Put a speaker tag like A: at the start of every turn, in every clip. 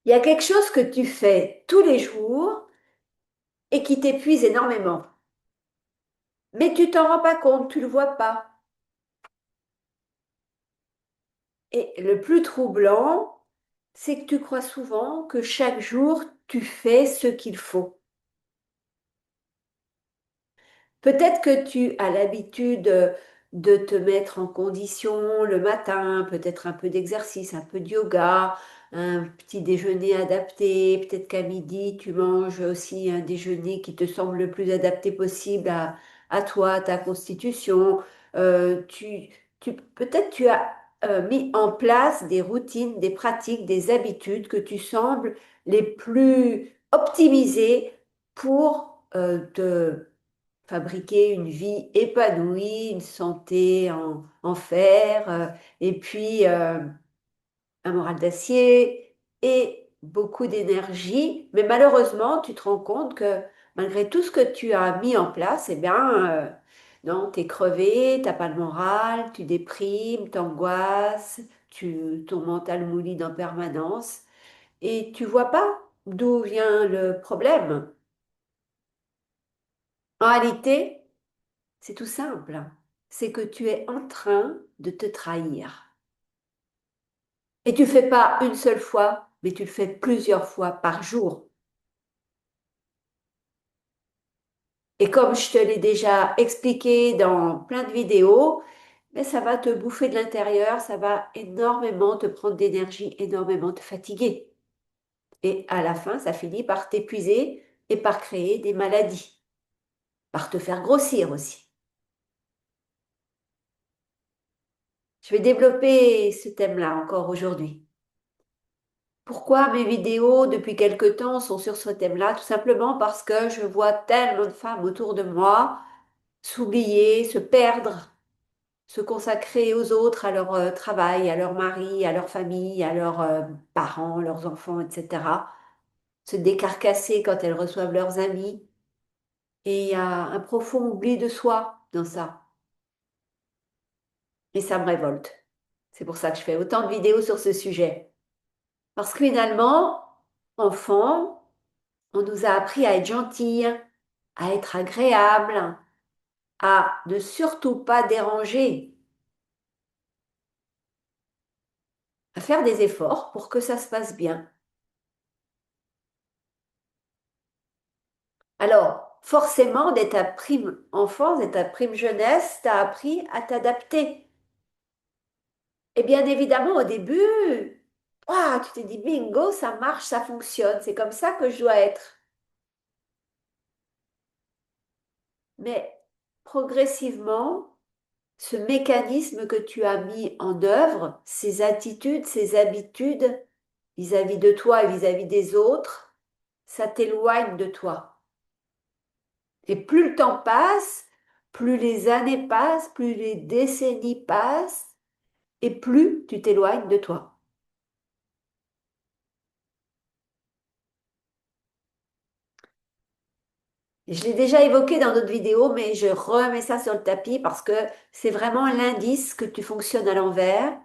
A: Il y a quelque chose que tu fais tous les jours et qui t'épuise énormément. Mais tu t'en rends pas compte, tu le vois pas. Et le plus troublant, c'est que tu crois souvent que chaque jour, tu fais ce qu'il faut. Peut-être que tu as l'habitude de te mettre en condition le matin, peut-être un peu d'exercice, un peu de yoga, un petit déjeuner adapté. Peut-être qu'à midi, tu manges aussi un déjeuner qui te semble le plus adapté possible à toi, à ta constitution. Peut-être tu as mis en place des routines, des pratiques, des habitudes que tu sembles les plus optimisées pour te fabriquer une vie épanouie, une santé en fer, et puis un moral d'acier et beaucoup d'énergie. Mais malheureusement, tu te rends compte que malgré tout ce que tu as mis en place, eh bien, non, t'es crevé, t'as pas le moral, tu déprimes, t'angoisses, ton mental mouline en permanence, et tu vois pas d'où vient le problème. En réalité, c'est tout simple. C'est que tu es en train de te trahir. Et tu ne le fais pas une seule fois, mais tu le fais plusieurs fois par jour. Et comme je te l'ai déjà expliqué dans plein de vidéos, mais ça va te bouffer de l'intérieur, ça va énormément te prendre d'énergie, énormément te fatiguer. Et à la fin, ça finit par t'épuiser et par créer des maladies, par te faire grossir aussi. Je vais développer ce thème-là encore aujourd'hui. Pourquoi mes vidéos depuis quelque temps sont sur ce thème-là? Tout simplement parce que je vois tellement de femmes autour de moi s'oublier, se perdre, se consacrer aux autres, à leur travail, à leur mari, à leur famille, à leurs parents, leurs enfants, etc. Se décarcasser quand elles reçoivent leurs amis. Et il y a un profond oubli de soi dans ça. Et ça me révolte. C'est pour ça que je fais autant de vidéos sur ce sujet. Parce que finalement, enfant, on nous a appris à être gentils, à être agréable, à ne surtout pas déranger, à faire des efforts pour que ça se passe bien. Alors, forcément, dès ta prime enfance, dès ta prime jeunesse, tu as appris à t'adapter. Et bien évidemment, au début, ah, tu t'es dit, bingo, ça marche, ça fonctionne, c'est comme ça que je dois être. Mais progressivement, ce mécanisme que tu as mis en œuvre, ces attitudes, ces habitudes vis-à-vis de toi et vis-à-vis des autres, ça t'éloigne de toi. Et plus le temps passe, plus les années passent, plus les décennies passent, et plus tu t'éloignes de toi. Je l'ai déjà évoqué dans d'autres vidéos, mais je remets ça sur le tapis parce que c'est vraiment l'indice que tu fonctionnes à l'envers.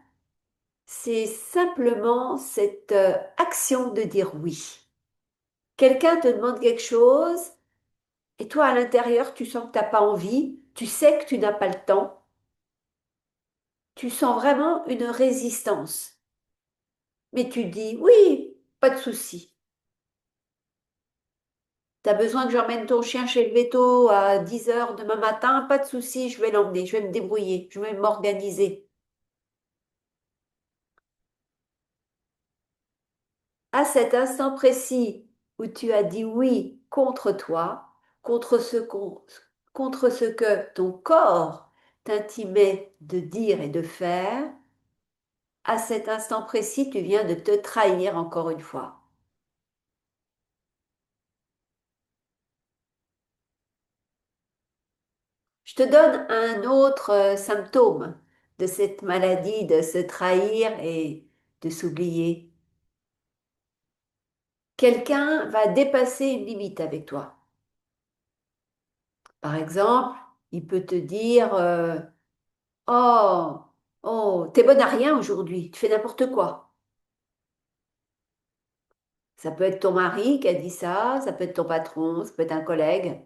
A: C'est simplement cette action de dire oui. Quelqu'un te demande quelque chose et toi à l'intérieur, tu sens que tu n'as pas envie, tu sais que tu n'as pas le temps, tu sens vraiment une résistance. Mais tu dis oui, pas de souci. Tu as besoin que j'emmène ton chien chez le véto à 10 heures demain matin, pas de souci, je vais l'emmener, je vais me débrouiller, je vais m'organiser. À cet instant précis où tu as dit oui contre toi, contre contre ce que ton corps t'intimait de dire et de faire, à cet instant précis, tu viens de te trahir encore une fois. Je te donne un autre symptôme de cette maladie de se trahir et de s'oublier. Quelqu'un va dépasser une limite avec toi. Par exemple, il peut te dire oh, oh, t'es bonne à rien aujourd'hui, tu fais n'importe quoi. Ça peut être ton mari qui a dit ça peut être ton patron, ça peut être un collègue,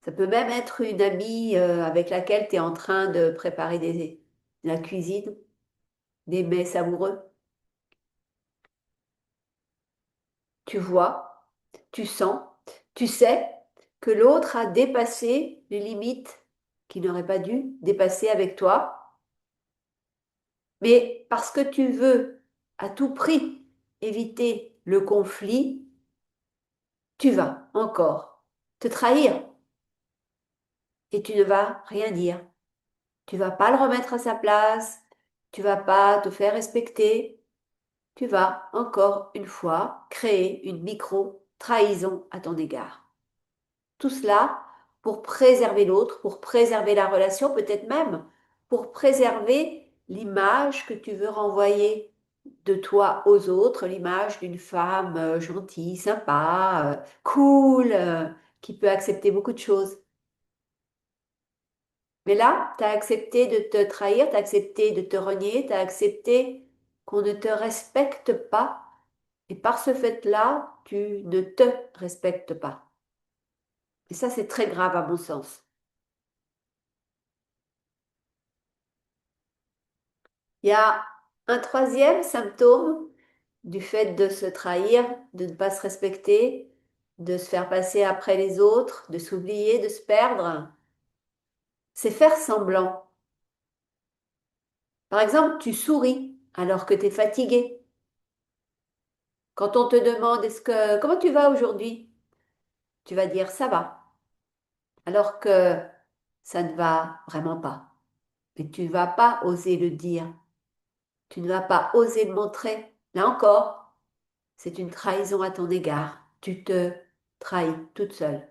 A: ça peut même être une amie avec laquelle tu es en train de préparer de la cuisine, des mets savoureux. Tu vois, tu sens, tu sais que l'autre a dépassé les limites qu'il n'aurait pas dû dépasser avec toi, mais parce que tu veux à tout prix éviter le conflit, tu vas encore te trahir et tu ne vas rien dire. Tu vas pas le remettre à sa place, tu vas pas te faire respecter, tu vas encore une fois créer une micro-trahison à ton égard. Tout cela pour préserver l'autre, pour préserver la relation, peut-être même pour préserver l'image que tu veux renvoyer de toi aux autres, l'image d'une femme gentille, sympa, cool, qui peut accepter beaucoup de choses. Mais là, tu as accepté de te trahir, tu as accepté de te renier, tu as accepté qu'on ne te respecte pas. Et par ce fait-là, tu ne te respectes pas. Et ça, c'est très grave à mon sens. Il y a un troisième symptôme du fait de se trahir, de ne pas se respecter, de se faire passer après les autres, de s'oublier, de se perdre, c'est faire semblant. Par exemple, tu souris alors que tu es fatigué. Quand on te demande comment tu vas aujourd'hui, tu vas dire ça va, alors que ça ne va vraiment pas. Mais tu ne vas pas oser le dire, tu ne vas pas oser le montrer. Là encore, c'est une trahison à ton égard. Tu te trahis toute seule.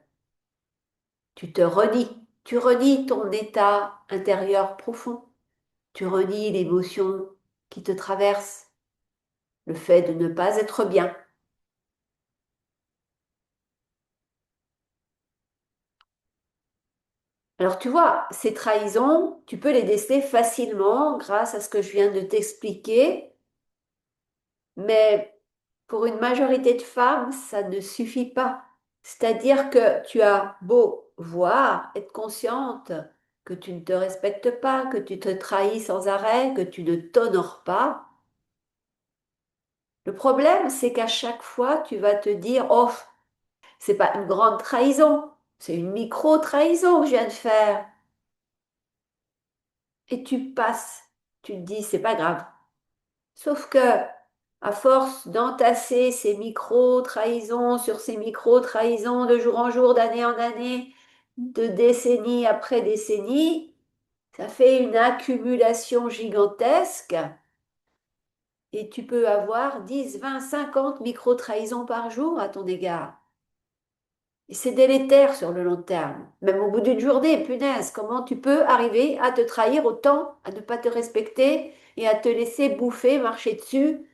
A: Tu te renies. Tu renies ton état intérieur profond. Tu renies l'émotion qui te traverse, le fait de ne pas être bien. Alors tu vois, ces trahisons, tu peux les déceler facilement grâce à ce que je viens de t'expliquer, mais pour une majorité de femmes, ça ne suffit pas. C'est-à-dire que tu as beau voir, être consciente que tu ne te respectes pas, que tu te trahis sans arrêt, que tu ne t'honores pas. Le problème, c'est qu'à chaque fois, tu vas te dire, oh, c'est pas une grande trahison, c'est une micro-trahison que je viens de faire. Et tu passes, tu te dis, c'est pas grave. Sauf que, à force d'entasser ces micro-trahisons sur ces micro-trahisons de jour en jour, d'année en année, de décennie après décennie, ça fait une accumulation gigantesque et tu peux avoir 10, 20, 50 micro-trahisons par jour à ton égard. Et c'est délétère sur le long terme. Même au bout d'une journée, punaise, comment tu peux arriver à te trahir autant, à ne pas te respecter et à te laisser bouffer, marcher dessus,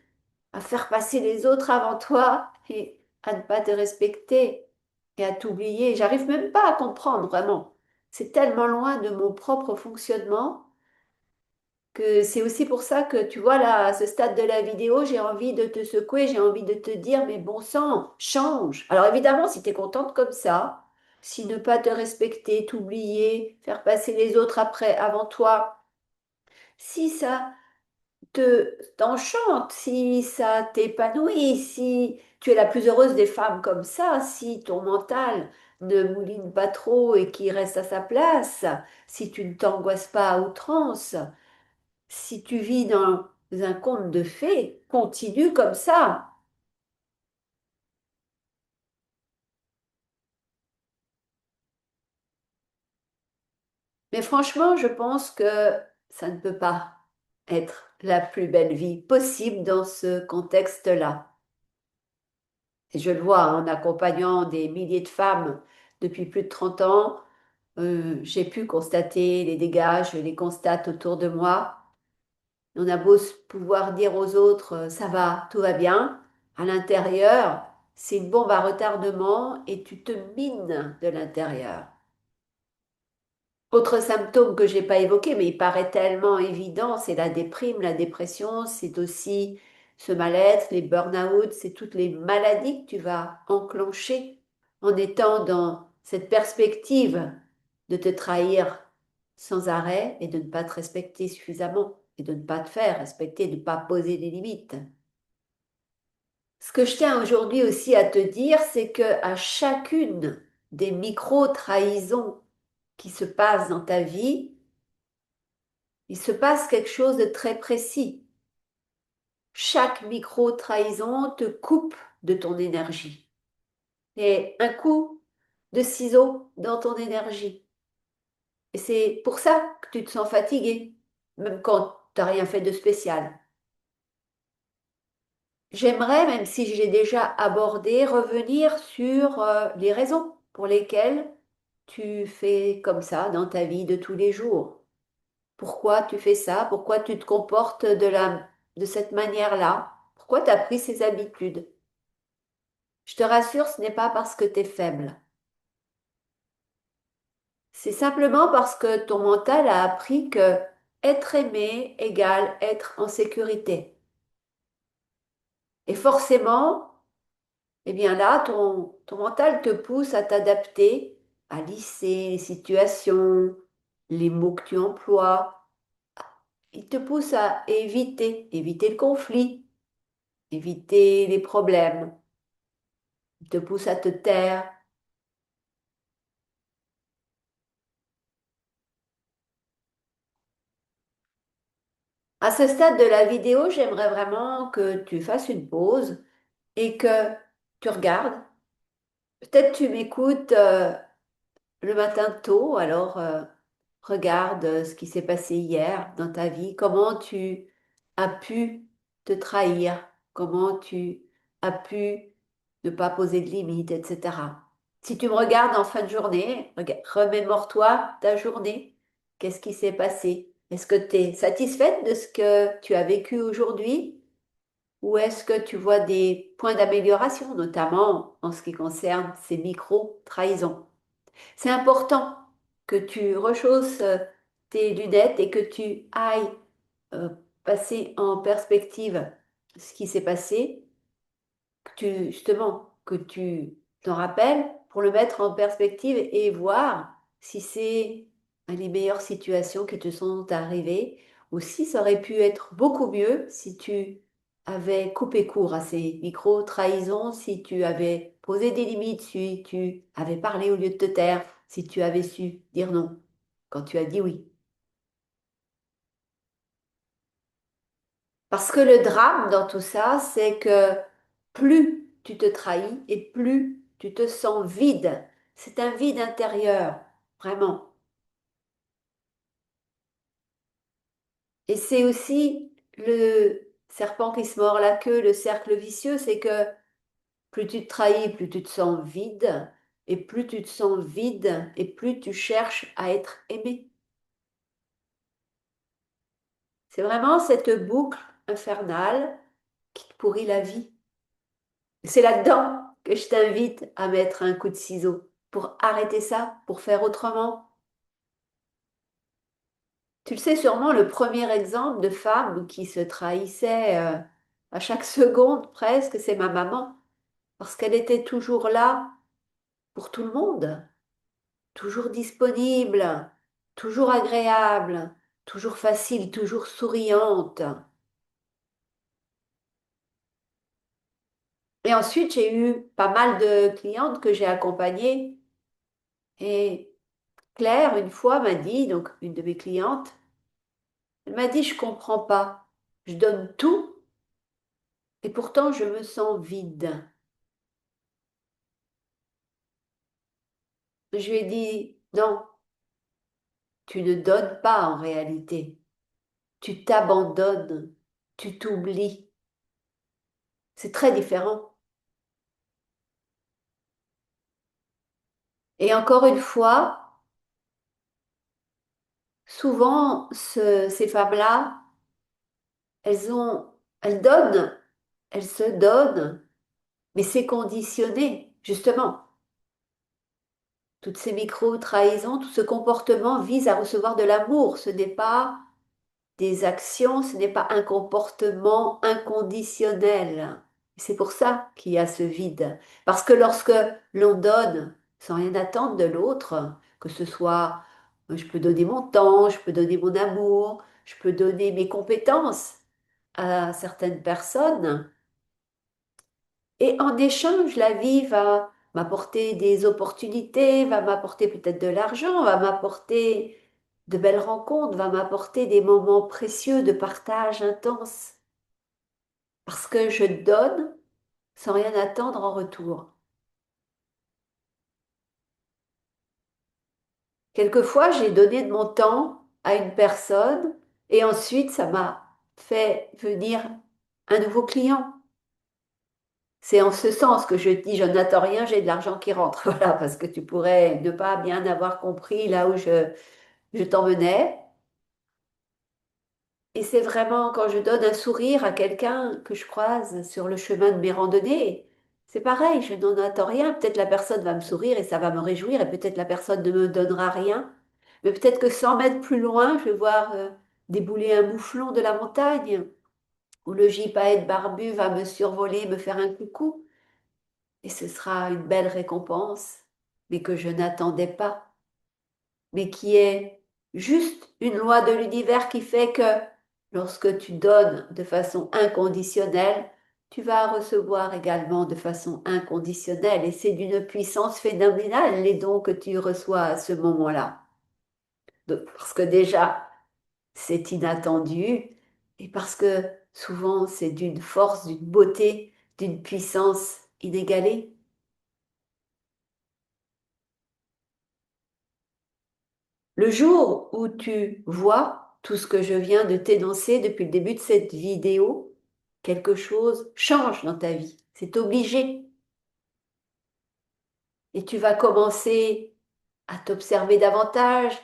A: à faire passer les autres avant toi et à ne pas te respecter et à t'oublier. J'arrive même pas à comprendre vraiment. C'est tellement loin de mon propre fonctionnement que c'est aussi pour ça que tu vois là, à ce stade de la vidéo, j'ai envie de te secouer, j'ai envie de te dire, mais bon sang, change. Alors évidemment, si tu es contente comme ça, si ne pas te respecter, t'oublier, faire passer les autres après, avant toi, si ça t'enchante, si ça t'épanouit, si tu es la plus heureuse des femmes comme ça, si ton mental ne mouline pas trop et qu'il reste à sa place, si tu ne t'angoisses pas à outrance, si tu vis dans un conte de fées, continue comme ça. Mais franchement, je pense que ça ne peut pas être la plus belle vie possible dans ce contexte-là. Et je le vois en accompagnant des milliers de femmes depuis plus de 30 ans. J'ai pu constater les dégâts, je les constate autour de moi. On a beau pouvoir dire aux autres, ça va, tout va bien. À l'intérieur, c'est une bombe à retardement et tu te mines de l'intérieur. Autre symptôme que je n'ai pas évoqué, mais il paraît tellement évident, c'est la déprime, la dépression, c'est aussi ce mal-être, les burn-out, c'est toutes les maladies que tu vas enclencher en étant dans cette perspective de te trahir sans arrêt et de ne pas te respecter suffisamment et de ne pas te faire respecter, de ne pas poser des limites. Ce que je tiens aujourd'hui aussi à te dire, c'est que à chacune des micro-trahisons qui se passent dans ta vie, il se passe quelque chose de très précis. Chaque micro-trahison te coupe de ton énergie. Et un coup de ciseau dans ton énergie. Et c'est pour ça que tu te sens fatigué, même quand tu n'as rien fait de spécial. J'aimerais, même si j'ai déjà abordé, revenir sur les raisons pour lesquelles tu fais comme ça dans ta vie de tous les jours. Pourquoi tu fais ça? Pourquoi tu te comportes de cette manière-là? Pourquoi tu as pris ces habitudes? Je te rassure, ce n'est pas parce que tu es faible. C'est simplement parce que ton mental a appris que être aimé égale être en sécurité. Et forcément, eh bien là, ton mental te pousse à t'adapter, à lisser les situations, les mots que tu emploies. Il te pousse à éviter le conflit, éviter les problèmes. Il te pousse à te taire. À ce stade de la vidéo, j'aimerais vraiment que tu fasses une pause et que tu regardes. Peut-être tu m'écoutes le matin tôt, alors regarde ce qui s'est passé hier dans ta vie, comment tu as pu te trahir, comment tu as pu ne pas poser de limites, etc. Si tu me regardes en fin de journée, remémore-toi ta journée. Qu'est-ce qui s'est passé? Est-ce que tu es satisfaite de ce que tu as vécu aujourd'hui ou est-ce que tu vois des points d'amélioration, notamment en ce qui concerne ces micro-trahisons? C'est important que tu rechausses tes lunettes et que tu ailles euh, passer en perspective ce qui s'est passé, justement, que tu t'en rappelles pour le mettre en perspective et voir si c'est les meilleures situations qui te sont arrivées ou si ça aurait pu être beaucoup mieux si tu avais coupé court à ces micro-trahisons, si tu avais posé des limites, si tu avais parlé au lieu de te taire, si tu avais su dire non quand tu as dit oui. Parce que le drame dans tout ça, c'est que plus tu te trahis et plus tu te sens vide. C'est un vide intérieur, vraiment. Et c'est aussi le serpent qui se mord la queue, le cercle vicieux, c'est que plus tu te trahis, plus tu te sens vide. Et plus tu te sens vide, et plus tu cherches à être aimé. C'est vraiment cette boucle infernale qui te pourrit la vie. C'est là-dedans que je t'invite à mettre un coup de ciseau pour arrêter ça, pour faire autrement. Tu le sais sûrement, le premier exemple de femme qui se trahissait à chaque seconde presque, c'est ma maman, parce qu'elle était toujours là pour tout le monde, toujours disponible, toujours agréable, toujours facile, toujours souriante. Et ensuite, j'ai eu pas mal de clientes que j'ai accompagnées et Claire, une fois, m'a dit, donc une de mes clientes, elle m'a dit, je comprends pas. Je donne tout et pourtant je me sens vide. Je lui ai dit, non, tu ne donnes pas en réalité. Tu t'abandonnes, tu t'oublies. C'est très différent. Et encore une fois, souvent, ces femmes-là, elles donnent, elles se donnent, mais c'est conditionné, justement. Toutes ces micro-trahisons, tout ce comportement vise à recevoir de l'amour. Ce n'est pas des actions, ce n'est pas un comportement inconditionnel. C'est pour ça qu'il y a ce vide. Parce que lorsque l'on donne sans rien attendre de l'autre, que ce soit, je peux donner mon temps, je peux donner mon amour, je peux donner mes compétences à certaines personnes, et en échange, la vie va m'apporter des opportunités, va m'apporter peut-être de l'argent, va m'apporter de belles rencontres, va m'apporter des moments précieux de partage intense. Parce que je donne sans rien attendre en retour. Quelquefois, j'ai donné de mon temps à une personne et ensuite, ça m'a fait venir un nouveau client. C'est en ce sens que je dis, je n'attends rien, j'ai de l'argent qui rentre. Voilà, parce que tu pourrais ne pas bien avoir compris là où je t'emmenais. Et c'est vraiment quand je donne un sourire à quelqu'un que je croise sur le chemin de mes randonnées, c'est pareil, je n'en attends rien. Peut-être la personne va me sourire et ça va me réjouir, et peut-être la personne ne me donnera rien. Mais peut-être que 100 mètres plus loin, je vais voir débouler un mouflon de la montagne, ou le gypaète barbu va me survoler, me faire un coucou. Et ce sera une belle récompense, mais que je n'attendais pas, mais qui est juste une loi de l'univers qui fait que lorsque tu donnes de façon inconditionnelle, tu vas recevoir également de façon inconditionnelle. Et c'est d'une puissance phénoménale les dons que tu reçois à ce moment-là. Parce que déjà, c'est inattendu et parce que souvent, c'est d'une force, d'une beauté, d'une puissance inégalée. Le jour où tu vois tout ce que je viens de t'énoncer depuis le début de cette vidéo, quelque chose change dans ta vie. C'est obligé. Et tu vas commencer à t'observer davantage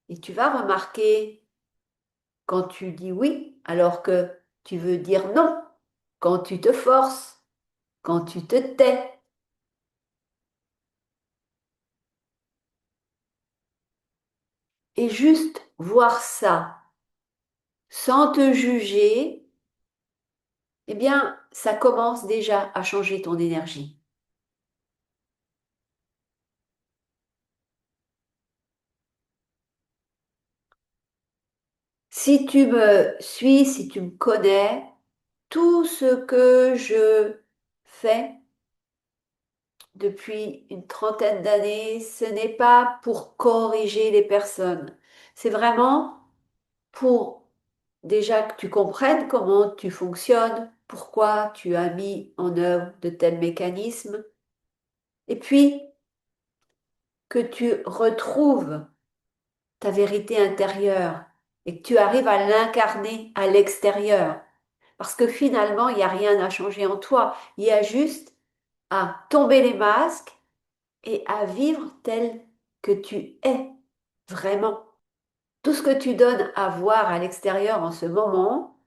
A: et tu vas remarquer quand tu dis oui alors que tu veux dire non, quand tu te forces, quand tu te tais. Et juste voir ça sans te juger, eh bien, ça commence déjà à changer ton énergie. Si tu me suis, si tu me connais, tout ce que je fais depuis une trentaine d'années, ce n'est pas pour corriger les personnes. C'est vraiment pour déjà que tu comprennes comment tu fonctionnes, pourquoi tu as mis en œuvre de tels mécanismes, et puis que tu retrouves ta vérité intérieure et que tu arrives à l'incarner à l'extérieur. Parce que finalement, il n'y a rien à changer en toi. Il y a juste à tomber les masques et à vivre tel que tu es vraiment. Tout ce que tu donnes à voir à l'extérieur en ce moment,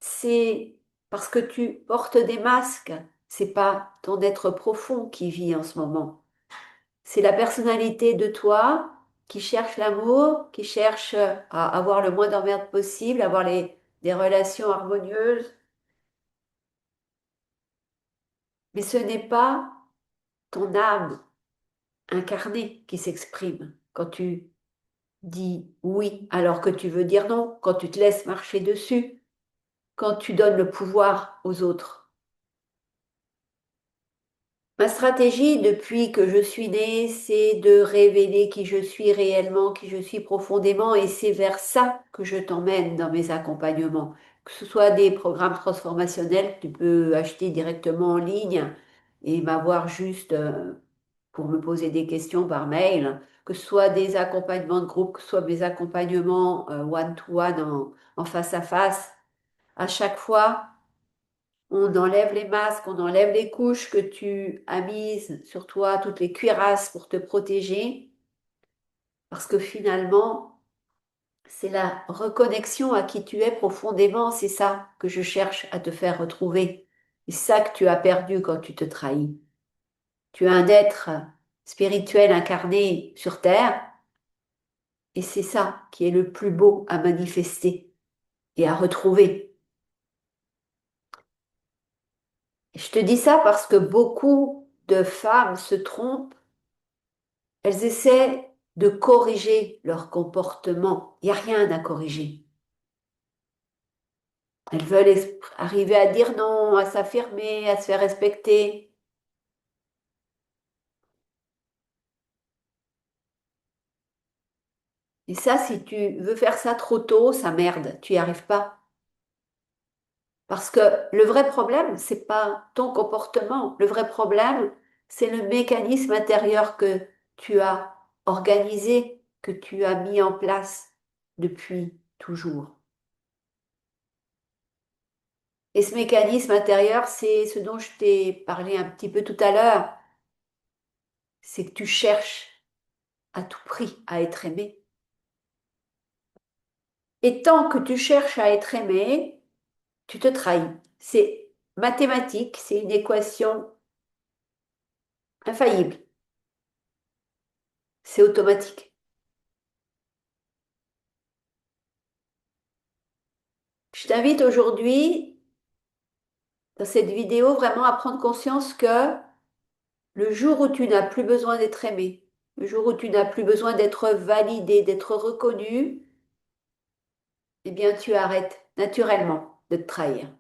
A: c'est parce que tu portes des masques. C'est pas ton être profond qui vit en ce moment. C'est la personnalité de toi qui cherche l'amour, qui cherche à avoir le moins d'emmerdes possible, avoir des relations harmonieuses. Mais ce n'est pas ton âme incarnée qui s'exprime quand tu dis oui alors que tu veux dire non, quand tu te laisses marcher dessus, quand tu donnes le pouvoir aux autres. Ma stratégie depuis que je suis née, c'est de révéler qui je suis réellement, qui je suis profondément, et c'est vers ça que je t'emmène dans mes accompagnements. Que ce soit des programmes transformationnels que tu peux acheter directement en ligne et m'avoir juste pour me poser des questions par mail, que ce soit des accompagnements de groupe, que ce soit mes accompagnements one-to-one en face à face. À chaque fois, on enlève les masques, on enlève les couches que tu as mises sur toi, toutes les cuirasses pour te protéger, parce que finalement, c'est la reconnexion à qui tu es profondément, c'est ça que je cherche à te faire retrouver. C'est ça que tu as perdu quand tu te trahis. Tu es un être spirituel incarné sur Terre Et c'est ça qui est le plus beau à manifester et à retrouver. Je te dis ça parce que beaucoup de femmes se trompent. Elles essaient de corriger leur comportement. Il n'y a rien à corriger. Elles veulent arriver à dire non, à s'affirmer, à se faire respecter. Et ça, si tu veux faire ça trop tôt, ça merde, tu n'y arrives pas. Parce que le vrai problème, c'est pas ton comportement. Le vrai problème, c'est le mécanisme intérieur que tu as organisé, que tu as mis en place depuis toujours. Et ce mécanisme intérieur, c'est ce dont je t'ai parlé un petit peu tout à l'heure, c'est que tu cherches à tout prix à être aimé. Et tant que tu cherches à être aimé, tu te trahis. C'est mathématique, c'est une équation infaillible, c'est automatique. Je t'invite aujourd'hui, dans cette vidéo, vraiment à prendre conscience que le jour où tu n'as plus besoin d'être aimé, le jour où tu n'as plus besoin d'être validé, d'être reconnu, eh bien tu arrêtes naturellement de te trahir.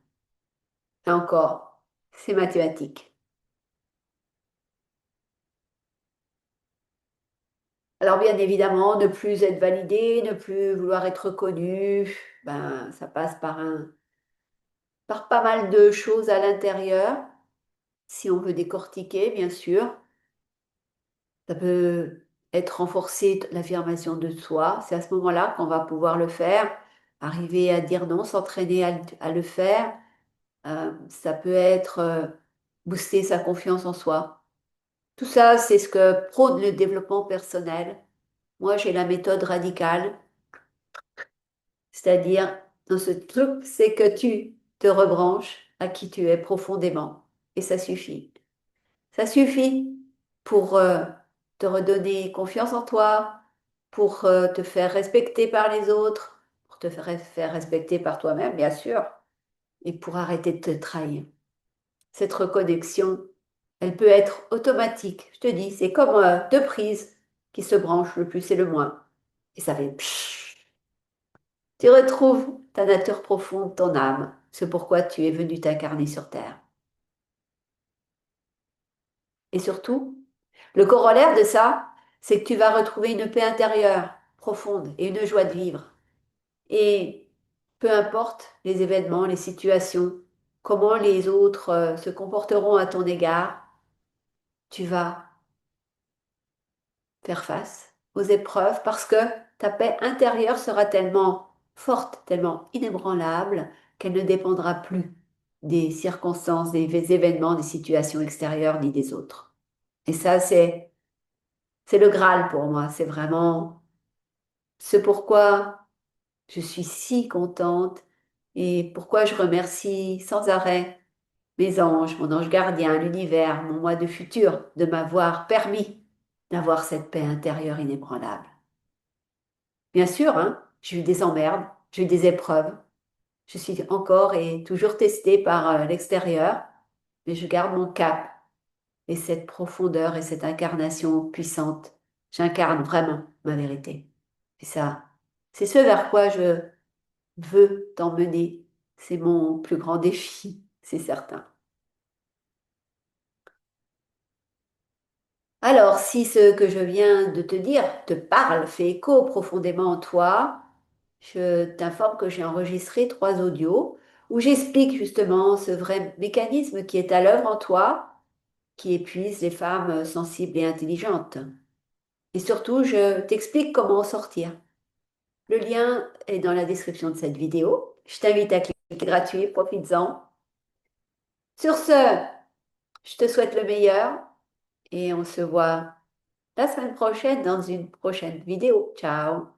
A: Là encore, c'est mathématique. Alors bien évidemment, ne plus être validé, ne plus vouloir être reconnu, ben ça passe par pas mal de choses à l'intérieur, si on veut décortiquer, bien sûr. Ça peut être renforcer l'affirmation de soi. C'est à ce moment-là qu'on va pouvoir le faire, arriver à dire non, s'entraîner à le faire. Ça peut être booster sa confiance en soi. Tout ça, c'est ce que prône le développement personnel. Moi, j'ai la méthode radicale, c'est-à-dire, dans ce truc, c'est que tu te rebranches à qui tu es profondément. Et ça suffit. Ça suffit pour te redonner confiance en toi, pour te faire respecter par les autres, pour te faire respecter par toi-même, bien sûr, et pour arrêter de te trahir. Cette reconnexion, elle peut être automatique. Je te dis, c'est comme deux prises qui se branchent le plus et le moins. Et ça fait pshhh. Tu retrouves ta nature profonde, ton âme, ce pourquoi tu es venu t'incarner sur Terre. Et surtout, le corollaire de ça, c'est que tu vas retrouver une paix intérieure profonde et une joie de vivre. Et peu importe les événements, les situations, comment les autres se comporteront à ton égard, tu vas faire face aux épreuves parce que ta paix intérieure sera tellement forte, tellement inébranlable qu'elle ne dépendra plus des circonstances, des événements, des situations extérieures ni des autres. Et ça, c'est le Graal pour moi. C'est vraiment ce pourquoi je suis si contente et pourquoi je remercie sans arrêt mes anges, mon ange gardien, l'univers, mon moi de futur, de m'avoir permis d'avoir cette paix intérieure inébranlable. Bien sûr, hein, j'ai eu des emmerdes, j'ai eu des épreuves, je suis encore et toujours testée par l'extérieur, mais je garde mon cap et cette profondeur et cette incarnation puissante. J'incarne vraiment ma vérité. C'est ça. C'est ce vers quoi je veux t'emmener. C'est mon plus grand défi, c'est certain. Alors, si ce que je viens de te dire te parle, fait écho profondément en toi, je t'informe que j'ai enregistré 3 audios où j'explique justement ce vrai mécanisme qui est à l'œuvre en toi, qui épuise les femmes sensibles et intelligentes. Et surtout, je t'explique comment en sortir. Le lien est dans la description de cette vidéo. Je t'invite à cliquer gratuit, profites-en. Sur ce, je te souhaite le meilleur et on se voit la semaine prochaine dans une prochaine vidéo. Ciao!